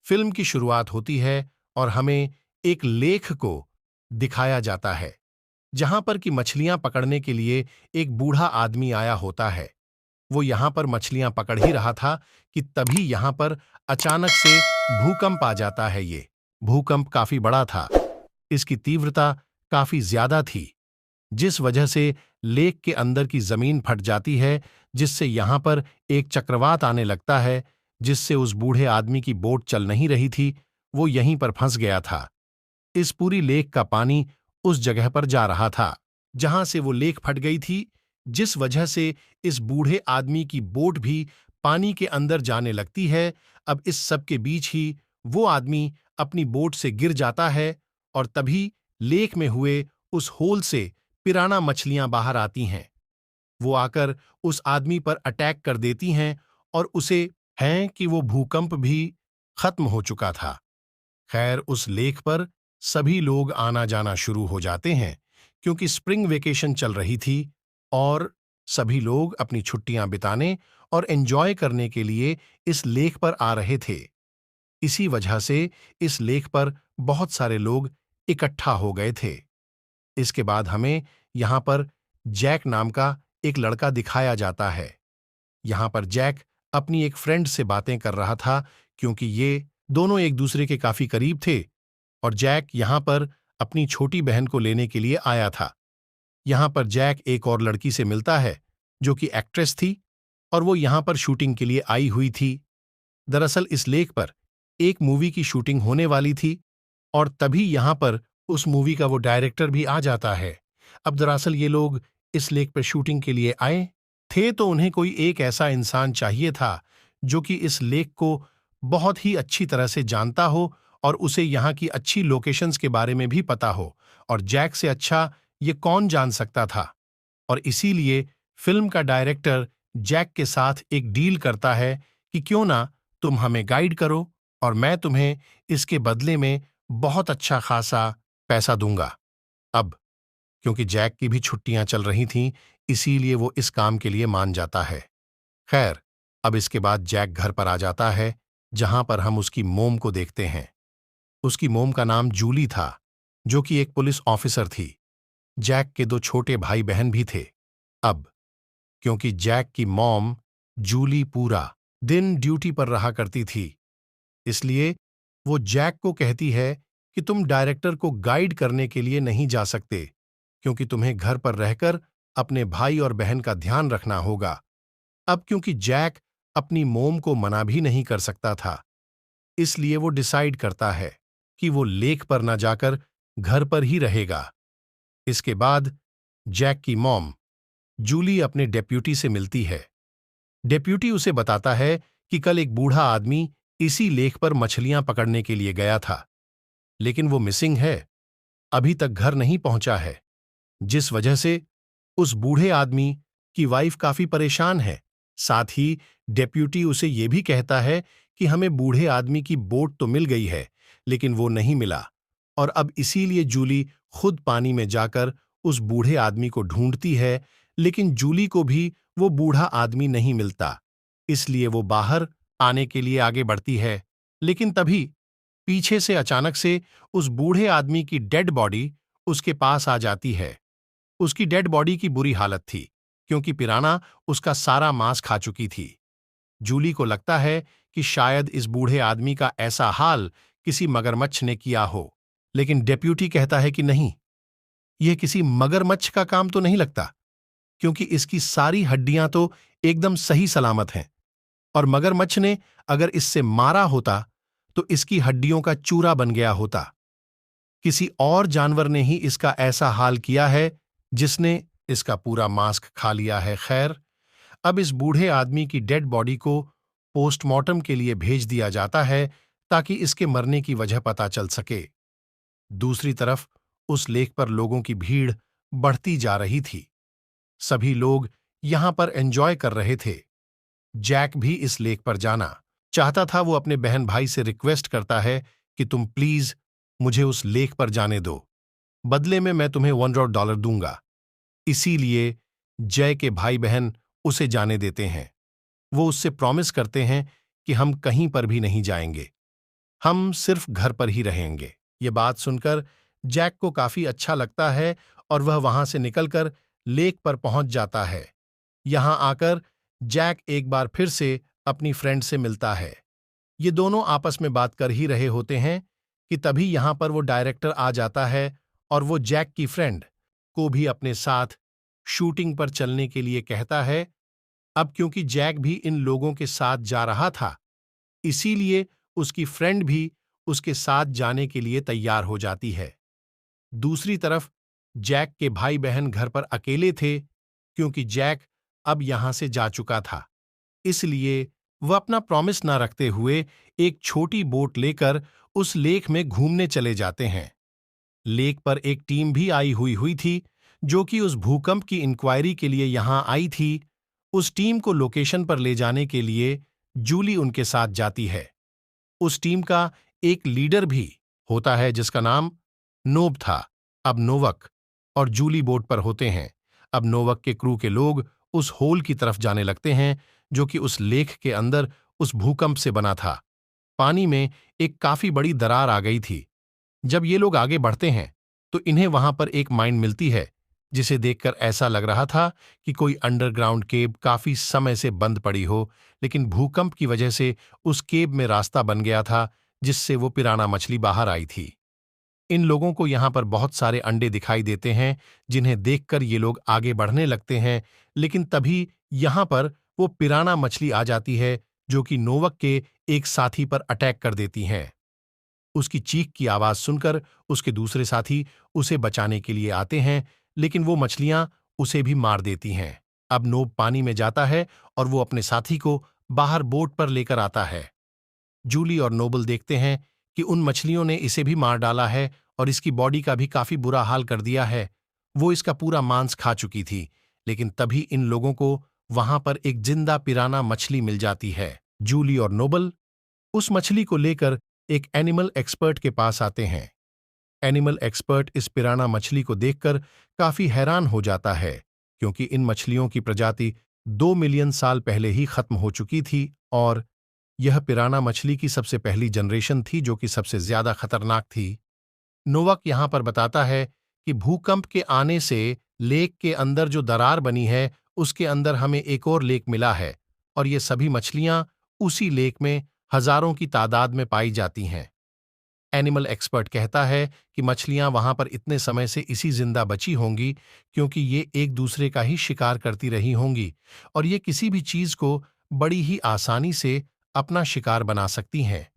Film की शुरुआत होती है और हमें एक लेख को दिखाया जाता है जहां पर कि मछलियां पकड़ने के लिए एक बूढ़ा आदमी आया होता है। वो यहां पर मछलियां पकड़ ही रहा था कि तभी यहां पर अचानक से भूकंप आ जाता है। ये भूकंप काफी बड़ा था, इसकी तीव्रता काफी ज्यादा थी, जिस वजह से लेक के अंदर की जमीन फट जाती है, जिससे यहां पर एक चक्रवात आने लगता है, जिससे उस बूढ़े आदमी की बोट चल नहीं रही थी, वो यहीं पर फंस गया था। इस पूरी लेक का पानी उस जगह पर जा रहा था जहां से वो लेक फट गई थी, जिस वजह से इस बूढ़े आदमी की बोट भी पानी के अंदर जाने लगती है। अब इस सब के बीच ही वो आदमी अपनी बोट से गिर जाता है और तभी लेक में हुए उस होल से पिराना मछलियां बाहर आती हैं। वो आकर उस आदमी पर अटैक कर देती हैं और उसे हैं कि वो भूकंप भी खत्म हो चुका था। खैर, उस लेक पर सभी लोग आना जाना शुरू हो जाते हैं क्योंकि स्प्रिंग वेकेशन चल रही थी और सभी लोग अपनी छुट्टियां बिताने और एंजॉय करने के लिए इस लेक पर आ रहे थे। इसी वजह से इस लेक पर बहुत सारे लोग इकट्ठा हो गए थे। इसके बाद हमें यहां पर जैक नाम का एक लड़का दिखाया जाता है। यहां पर जैक अपनी एक फ्रेंड से बातें कर रहा था क्योंकि ये दोनों एक दूसरे के काफी करीब थे और जैक यहां पर अपनी छोटी बहन को लेने के लिए आया था। यहां पर जैक एक और लड़की से मिलता है जो कि एक्ट्रेस थी और वो यहां पर शूटिंग के लिए आई हुई थी। दरअसल इस लेक पर एक मूवी की शूटिंग होने वाली थी और तभी यहां पर उस मूवी का वो डायरेक्टर भी आ जाता है। अब दरअसल ये लोग इस लेक पर शूटिंग के लिए आए थे तो उन्हें कोई एक ऐसा इंसान चाहिए था जो कि इस लेक को बहुत ही अच्छी तरह से जानता हो और उसे यहाँ की अच्छी लोकेशंस के बारे में भी पता हो, और जैक से अच्छा ये कौन जान सकता था। और इसीलिए फिल्म का डायरेक्टर जैक के साथ एक डील करता है कि क्यों ना तुम हमें गाइड करो और मैं तुम्हें इसके बदले में बहुत अच्छा खासा पैसा दूंगा। अब क्योंकि जैक की भी छुट्टियां चल रही थीं, इसीलिए वो इस काम के लिए मान जाता है। खैर, अब इसके बाद जैक घर पर आ जाता है जहां पर हम उसकी मोम को देखते हैं। उसकी मोम का नाम जूली था, जो कि एक पुलिस ऑफिसर थी। जैक के दो छोटे भाई बहन भी थे। अब क्योंकि जैक की मॉम जूली पूरा दिन ड्यूटी पर रहा करती थी, इसलिए वो जैक को कहती है कि तुम डायरेक्टर को गाइड करने के लिए नहीं जा सकते क्योंकि तुम्हें घर पर रहकर अपने भाई और बहन का ध्यान रखना होगा। अब क्योंकि जैक अपनी मोम को मना भी नहीं कर सकता था, इसलिए वो डिसाइड करता है कि वो लेक पर न जाकर घर पर ही रहेगा। इसके बाद जैक की मॉम जूली अपने डेप्यूटी से मिलती है। डेप्यूटी उसे बताता है कि कल एक बूढ़ा आदमी इसी लेक पर मछलियां पकड़ने के लिए गया था, लेकिन वो मिसिंग है, अभी तक घर नहीं पहुंचा है, जिस वजह से उस बूढ़े आदमी की वाइफ काफी परेशान है। साथ ही डेप्यूटी उसे ये भी कहता है कि हमें बूढ़े आदमी की बोट तो मिल गई है, लेकिन वो नहीं मिला, और अब इसीलिए जूली खुद पानी में जाकर उस बूढ़े आदमी को ढूंढती है, लेकिन जूली को भी वो बूढ़ा आदमी नहीं मिलता। इसलिए वो बाहर आने के लिए आगे बढ़ती है, लेकिन तभी पीछे से अचानक से उस बूढ़े आदमी की डेड बॉडी उसके पास आ जाती है। उसकी डेड बॉडी की बुरी हालत थी क्योंकि पिराना उसका सारा मांस खा चुकी थी। जूली को लगता है कि शायद इस बूढ़े आदमी का ऐसा हाल किसी मगरमच्छ ने किया हो, लेकिन डेप्यूटी कहता है कि नहीं, यह किसी मगरमच्छ का काम तो नहीं लगता क्योंकि इसकी सारी हड्डियां तो एकदम सही सलामत हैं, और मगरमच्छ ने अगर इससे मारा होता तो इसकी हड्डियों का चूरा बन गया होता। किसी और जानवर ने ही इसका ऐसा हाल किया है जिसने इसका पूरा मांस खा लिया है। खैर, अब इस बूढ़े आदमी की डेड बॉडी को पोस्टमार्टम के लिए भेज दिया जाता है ताकि इसके मरने की वजह पता चल सके। दूसरी तरफ उस लेक पर लोगों की भीड़ बढ़ती जा रही थी। सभी लोग यहां पर एंजॉय कर रहे थे। जैक भी इस लेक पर जाना चाहता था। वो अपने बहन भाई से रिक्वेस्ट करता है कि तुम प्लीज मुझे उस लेक पर जाने दो, बदले में मैं तुम्हें $100 दूंगा। इसीलिए जय के भाई बहन उसे जाने देते हैं। वो उससे प्रॉमिस करते हैं कि हम कहीं पर भी नहीं जाएंगे। हम सिर्फ घर पर ही रहेंगे। ये बात सुनकर जैक को काफी अच्छा लगता है और वह वहां से निकलकर लेक पर पहुंच जाता है। यहां आकर जैक एक बार फिर से अपनी फ्रेंड से मिलता है। ये दोनों आपस में बात कर ही रहे होते हैं कि तभी यहां पर वो डायरेक्टर आ जाता है और वो जैक की फ्रेंड को भी अपने साथ शूटिंग पर चलने के लिए कहता है। अब क्योंकि जैक भी इन लोगों के साथ जा रहा था, इसीलिए उसकी फ्रेंड भी उसके साथ जाने के लिए तैयार हो जाती है। दूसरी तरफ जैक के भाई बहन घर पर अकेले थे, क्योंकि जैक अब यहां से जा चुका था। इसलिए वह अपना प्रॉमिस ना रखते हुए एक छोटी बोट लेकर उस लेक में घूमने चले जाते हैं। लेक पर एक टीम भी आई हुई थी, जो कि उस भूकंप की इंक्वायरी के लिए यहां आई थी। उस टीम को लोकेशन पर ले जाने के लिए जूली उनके साथ जाती है। उस टीम का एक लीडर भी होता है जिसका नाम नोब था। अब नोवक और जूली बोट पर होते हैं। अब नोवक के क्रू के लोग उस होल की तरफ जाने लगते हैं, जो कि उस लेक के अंदर उस भूकंप से बना था। पानी में एक काफी बड़ी दरार आ गई थी। जब ये लोग आगे बढ़ते हैं तो इन्हें वहां पर एक माइन मिलती है, जिसे देखकर ऐसा लग रहा था कि कोई अंडरग्राउंड केव काफी समय से बंद पड़ी हो, लेकिन भूकंप की वजह से उस केव में रास्ता बन गया था, जिससे वो पिराना मछली बाहर आई थी। इन लोगों को यहां पर बहुत सारे अंडे दिखाई देते हैं, जिन्हें देखकर ये लोग आगे बढ़ने लगते हैं, लेकिन तभी यहां पर वो पिराना मछली आ जाती है, जो कि नोवक के एक साथी पर अटैक कर देती हैं। उसकी चीख की आवाज सुनकर उसके दूसरे साथी उसे बचाने के लिए आते हैं, लेकिन वो मछलियां उसे भी मार देती हैं। अब नोब पानी में जाता है और वो अपने साथी को बाहर बोट पर लेकर आता है। जूली और नोबल देखते हैं कि उन मछलियों ने इसे भी मार डाला है और इसकी बॉडी का भी काफी बुरा हाल कर दिया है। वो इसका पूरा मांस खा चुकी थी, लेकिन तभी इन लोगों को वहां पर एक जिंदा पिराना मछली मिल जाती है। जूली और नोबल उस मछली को लेकर एक एनिमल एक्सपर्ट के पास आते हैं। एनिमल एक्सपर्ट इस पिराना मछली को देखकर काफी हैरान हो जाता है, क्योंकि इन मछलियों की प्रजाति 2 मिलियन साल पहले ही खत्म हो चुकी थी और यह पिराना मछली की सबसे पहली जनरेशन थी, जो कि सबसे ज्यादा खतरनाक थी। नोवक यहां पर बताता है कि भूकंप के आने से लेक के अंदर जो दरार बनी है, उसके अंदर हमें एक और लेक मिला है और ये सभी मछलियां उसी लेक में हजारों की तादाद में पाई जाती हैं। एनिमल एक्सपर्ट कहता है कि मछलियां वहां पर इतने समय से इसी जिंदा बची होंगी, क्योंकि ये एक दूसरे का ही शिकार करती रही होंगी और ये किसी भी चीज को बड़ी ही आसानी से अपना शिकार बना सकती हैं।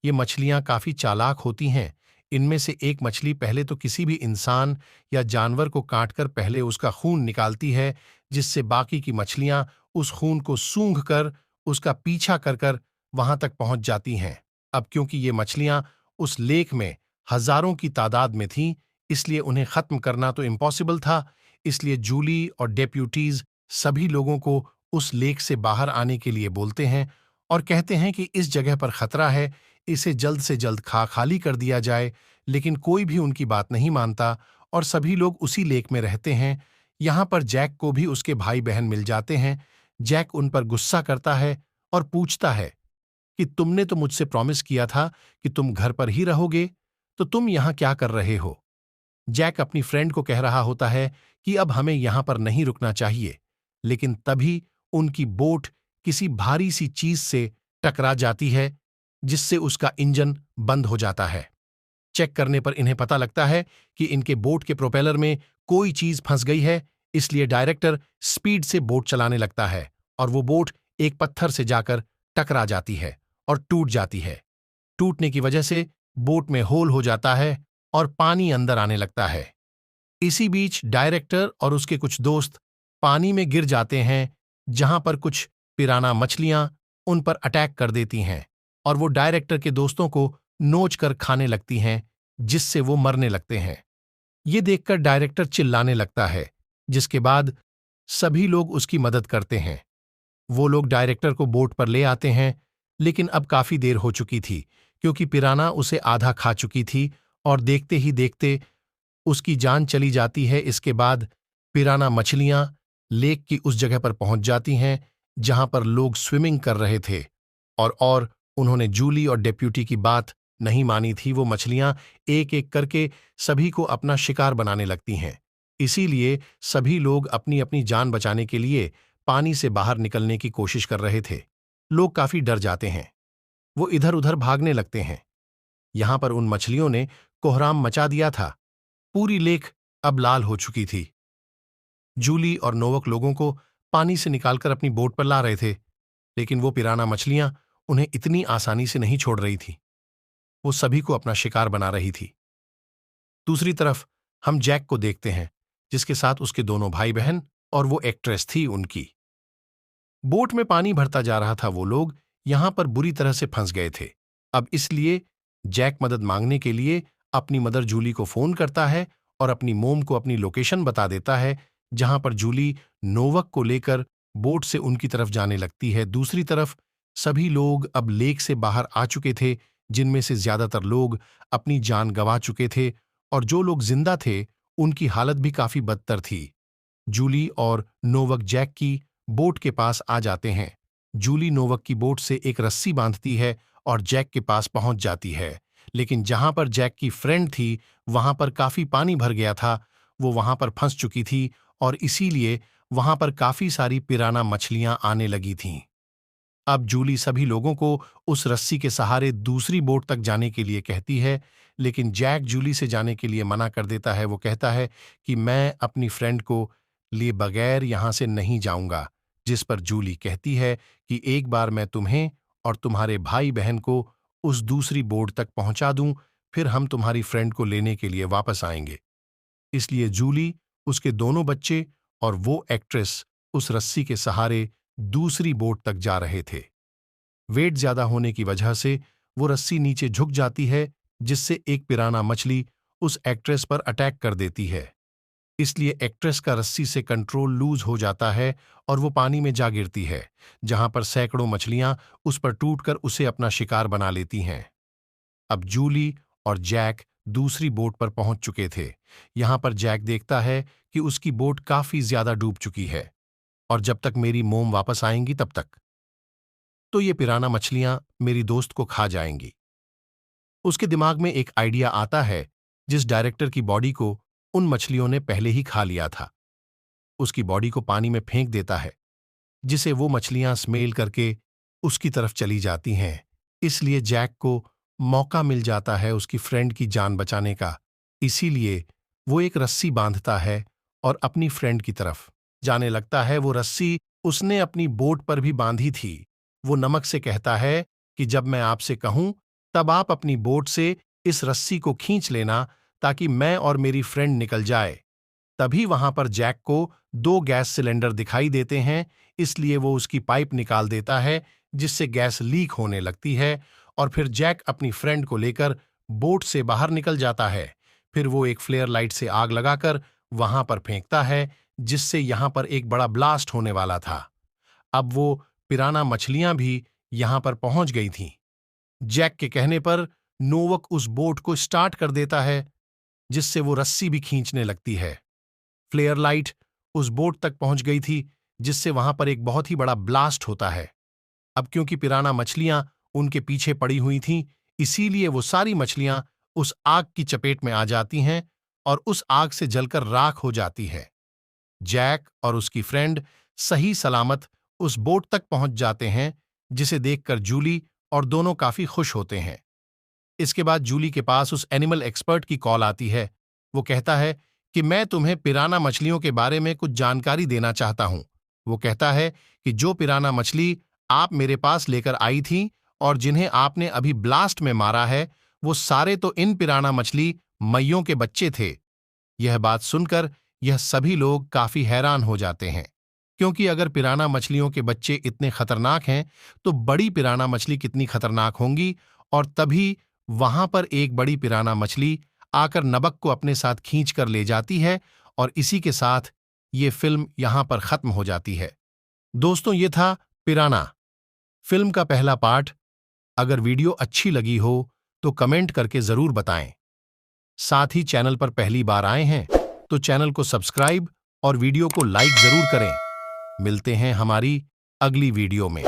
ये मछलियां काफी चालाक होती हैं। इनमें से एक मछली पहले तो किसी भी इंसान या जानवर को काटकर पहले उसका खून निकालती है, जिससे बाकी की मछलियां उस खून को सूंघ कर उसका पीछा कर कर वहां तक पहुंच जाती हैं। अब क्योंकि ये मछलियां उस लेक में हजारों की तादाद में थीं, इसलिए उन्हें खत्म करना तो इम्पॉसिबल था। इसलिए जूली और डेप्यूटीज सभी लोगों को उस लेक से बाहर आने के लिए बोलते हैं और कहते हैं कि इस जगह पर खतरा है, इसे जल्द से जल्द खाली कर दिया जाए। लेकिन कोई भी उनकी बात नहीं मानता और सभी लोग उसी लेक में रहते हैं। यहां पर जैक को भी उसके भाई बहन मिल जाते हैं। जैक उन पर गुस्सा करता है और पूछता है कि तुमने तो मुझसे प्रॉमिस किया था कि तुम घर पर ही रहोगे, तो तुम यहां क्या कर रहे हो? जैक अपनी फ्रेंड को कह रहा होता है कि अब हमें यहां पर नहीं रुकना चाहिए, लेकिन तभी उनकी बोट किसी भारी सी चीज से टकरा जाती है, जिससे उसका इंजन बंद हो जाता है। चेक करने पर इन्हें पता लगता है कि इनके बोट के प्रोपेलर में कोई चीज फंस गई है, इसलिए डायरेक्टर स्पीड से बोट चलाने लगता है और वो बोट एक पत्थर से जाकर टकरा जाती है और टूट जाती है। टूटने की वजह से बोट में होल हो जाता है और पानी अंदर आने लगता है। इसी बीच डायरेक्टर और उसके कुछ दोस्त पानी में गिर जाते हैं, जहां पर कुछ पिराना मछलियां उन पर अटैक कर देती हैं और वो डायरेक्टर के दोस्तों को नोच कर खाने लगती हैं, जिससे वो मरने लगते हैं। ये देखकर डायरेक्टर चिल्लाने लगता है, जिसके बाद सभी लोग उसकी मदद करते हैं। वो लोग डायरेक्टर को बोट पर ले आते हैं, लेकिन अब काफी देर हो चुकी थी, क्योंकि पिराना उसे आधा खा चुकी थी और देखते ही देखते उसकी जान चली जाती है। इसके बाद पिराना मछलियां लेक की उस जगह पर पहुंच जाती हैं जहां पर लोग स्विमिंग कर रहे थे और उन्होंने जूली और डेप्यूटी की बात नहीं मानी थी, वो मछलियां एक एक करके सभी को अपना शिकार बनाने लगती हैं। इसीलिए सभी लोग अपनी अपनी जान बचाने के लिए पानी से बाहर निकलने की कोशिश कर रहे थे। लोग काफी डर जाते हैं, वो इधर उधर भागने लगते हैं। यहां पर उन मछलियों ने कोहराम मचा दिया था। पूरी लेक अब लाल हो चुकी थी। जूली और नोवक लोगों को पानी से निकालकर अपनी बोट पर ला रहे थे, लेकिन वो पिराना मछलियां उन्हें इतनी आसानी से नहीं छोड़ रही थी। वो सभी को अपना शिकार बना रही थी। दूसरी तरफ हम जैक को देखते हैं, जिसके साथ उसके दोनों भाई बहन और वो एक्ट्रेस थी उनकी। बोट में पानी भरता जा रहा था। वो लोग यहां पर बुरी तरह से फंस गए थे। अब इसलिए जैक मदद मांगने के लिए अपनी मदर जूली को फोन करता है और अपनी मोम को अपनी लोकेशन बता देता है, जहां पर जूली नोवक को लेकर बोट से उनकी तरफ जाने लगती है। दूसरी तरफ सभी लोग अब लेक से बाहर आ चुके थे, जिनमें से ज्यादातर लोग अपनी जान गंवा चुके थे और जो लोग जिंदा थे उनकी हालत भी काफी बदतर थी। जूली और नोवक जैक की बोट के पास आ जाते हैं। जूली नोवक की बोट से एक रस्सी बांधती है और जैक के पास पहुंच जाती है, लेकिन जहां पर जैक की फ्रेंड थी वहां पर काफी पानी भर गया था। वो वहां पर फंस चुकी थी और इसीलिए वहां पर काफी सारी पिराना मछलियां आने लगी थीं। अब जूली सभी लोगों को उस रस्सी के सहारे दूसरी बोट तक जाने के लिए कहती है, लेकिन जैक जूली से जाने के लिए मना कर देता है। वो कहता है कि मैं अपनी फ्रेंड को लिए बगैर यहां से नहीं जाऊंगा, जिस पर जूली कहती है कि एक बार मैं तुम्हें और तुम्हारे भाई बहन को उस दूसरी बोट तक पहुंचा दूं, फिर हम तुम्हारी फ्रेंड को लेने के लिए वापस आएंगे। इसलिए जूली, उसके दोनों बच्चे और वो एक्ट्रेस उस रस्सी के सहारे दूसरी बोट तक जा रहे थे। वेट ज्यादा होने की वजह से वो रस्सी नीचे झुक जाती है, जिससे एक पिराना मछली उस एक्ट्रेस पर अटैक कर देती है। इसलिए एक्ट्रेस का रस्सी से कंट्रोल लूज हो जाता है और वो पानी में जा गिरती है, जहां पर सैकड़ों मछलियां उस पर टूटकर उसे अपना शिकार बना लेती हैं। अब जूली और जैक दूसरी बोट पर पहुंच चुके थे। यहां पर जैक देखता है कि उसकी बोट काफी ज्यादा डूब चुकी है और जब तक मेरी मोम वापस आएंगी तब तक तो ये पिराना मछलियां मेरी दोस्त को खा जाएंगी। उसके दिमाग में एक आइडिया आता है, जिस डायरेक्टर की बॉडी को उन मछलियों ने पहले ही खा लिया था। उसकी बॉडी को पानी में फेंक देता है, जिसे वो मछलियां स्मेल करके उसकी तरफ चली जाती हैं। इसलिए जैक को मौका मिल जाता है उसकी फ्रेंड की जान बचाने का। इसीलिए वो एक रस्सी बांधता है और अपनी फ्रेंड की तरफ जाने लगता है। वो रस्सी उसने अपनी बोट पर भी बांधी थी। वो नमक से कहता है कि जब मैं आपसे कहूं तब आप अपनी बोट से इस रस्सी को खींच लेना, ताकि मैं और मेरी फ्रेंड निकल जाए। तभी वहां पर जैक को 2 गैस सिलेंडर दिखाई देते हैं, इसलिए वो उसकी पाइप निकाल देता है, जिससे गैस लीक होने लगती है और फिर जैक अपनी फ्रेंड को लेकर बोट से बाहर निकल जाता है। फिर वो एक फ्लेयर लाइट से आग लगाकर वहां पर फेंकता है, जिससे यहां पर एक बड़ा ब्लास्ट होने वाला था। अब वो पिराना मछलियां भी यहां पर पहुंच गई थीं। जैक के कहने पर नोवक उस बोट को स्टार्ट कर देता है, जिससे वो रस्सी भी खींचने लगती है। फ्लेयर लाइट उस बोट तक पहुंच गई थी, जिससे वहां पर एक बहुत ही बड़ा ब्लास्ट होता है। अब क्योंकि पिराना मछलियां उनके पीछे पड़ी हुई थीं, इसीलिए वो सारी मछलियां उस आग की चपेट में आ जाती हैं और उस आग से जलकर राख हो जाती है। जैक और उसकी फ्रेंड सही सलामत उस बोट तक पहुंच जाते हैं, जिसे देखकर जूली और दोनों काफी खुश होते हैं। इसके बाद जूली के पास उस एनिमल एक्सपर्ट की कॉल आती है। वो कहता है कि मैं तुम्हें पिराना मछलियों के बारे में कुछ जानकारी देना चाहता हूं। वो कहता है कि जो पिराना मछली आप मेरे पास लेकर आई थी और जिन्हें आपने अभी ब्लास्ट में मारा है, वो सारे तो इन पिराना मछली मैयों के बच्चे थे। यह बात सुनकर यह सभी लोग काफी हैरान हो जाते हैं, क्योंकि अगर पिराना मछलियों के बच्चे इतने खतरनाक हैं, तो बड़ी पिराना मछली कितनी खतरनाक होंगी। और तभी वहां पर एक बड़ी पिराना मछली आकर नबक को अपने साथ खींच कर ले जाती है और इसी के साथ ये फिल्म यहां पर खत्म हो जाती है। दोस्तों, ये था पिराना फिल्म का पहला पार्ट। अगर वीडियो अच्छी लगी हो तो कमेंट करके जरूर बताएं। साथ ही चैनल पर पहली बार आए हैं तो चैनल को सब्सक्राइब और वीडियो को लाइक जरूर करें। मिलते हैं हमारी अगली वीडियो में।